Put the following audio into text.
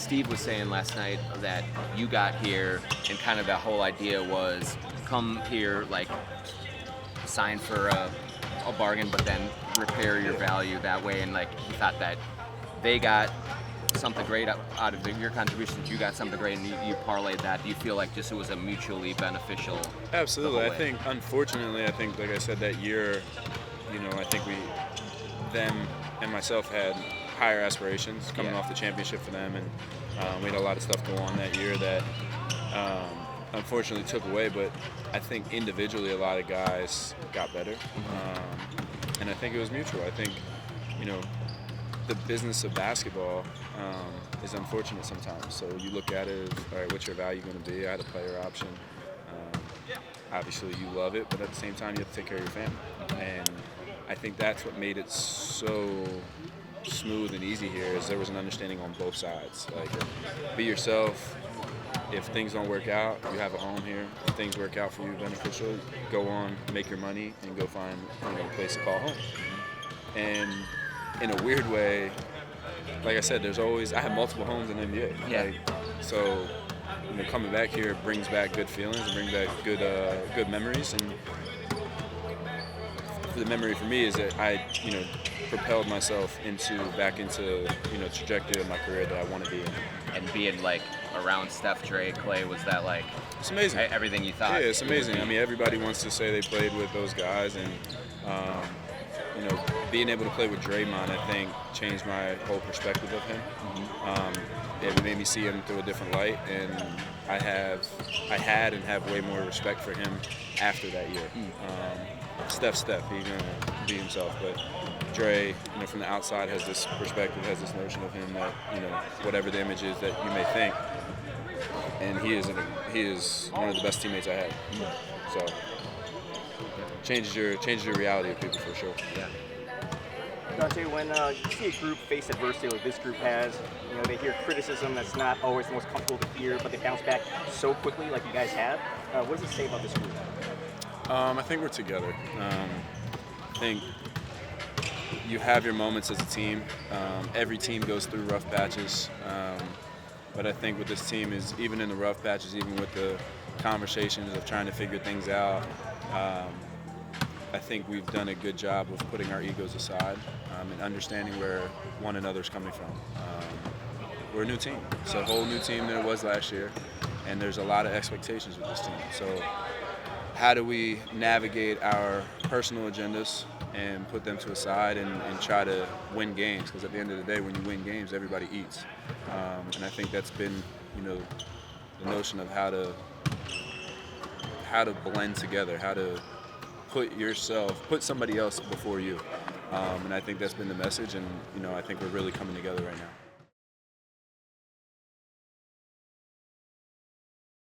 Steve was saying last night that you got here and kind of the whole idea was come here, like sign for a bargain, but then repair your value that way. And like he thought that they got something great out of your contributions, you got something great, and you parlayed that. Do you feel like just it was a mutually beneficial? Absolutely. I think, unfortunately, like I said, that year, I think them and myself had higher aspirations coming off the championship for them, and we had a lot of stuff go on that year that unfortunately took away. But I think individually a lot of guys got better, and I think it was mutual. I think, the business of basketball is unfortunate sometimes. So you look at it as, all right, what's your value going to be? I had a player option. Obviously, you love it, but at the same time, you have to take care of your family. And I think that's what made it so smooth and easy here is there was an understanding on both sides. Like, be yourself. If things don't work out, you have a home here. If things work out for you beneficial, go on, make your money, and go find a place to call home. And in a weird way, like I said, I have multiple homes in the NBA. Yeah. So, coming back here brings back good feelings and brings back good memories. And the memory for me is that I, propelled myself back into trajectory of my career that I want to be in. And being like around Steph, Dre, Clay, was that like it's amazing? Everything you thought? Yeah, it's amazing. I mean, everybody wants to say they played with those guys, and being able to play with Draymond, I think, changed my whole perspective of him. It made me see him through a different light, and I had and have way more respect for him after that year. Steph, he's gonna be himself, but Dre, from the outside, has this perspective, has this notion of him that, whatever the image is that you may think, and he is one of the best teammates I had. So changes your reality of people for sure. Yeah. Donte, when you see a group face adversity like this group has, they hear criticism that's not always the most comfortable to hear, but they bounce back so quickly like you guys have. What does it say about this group? I think we're together. I think you have your moments as a team. Every team goes through rough patches. But I think with this team is even in the rough patches, even with the conversations of trying to figure things out, I think we've done a good job of putting our egos aside and understanding where one another's coming from. We're a new team. It's a whole new team than it was last year, and there's a lot of expectations with this team. So how do we navigate our personal agendas and put them to a side and try to win games? Because at the end of the day, when you win games, everybody eats. And I think that's been, the notion of how to blend together, how to put somebody else before you. And I think that's been the message, and I think we're really coming together right now.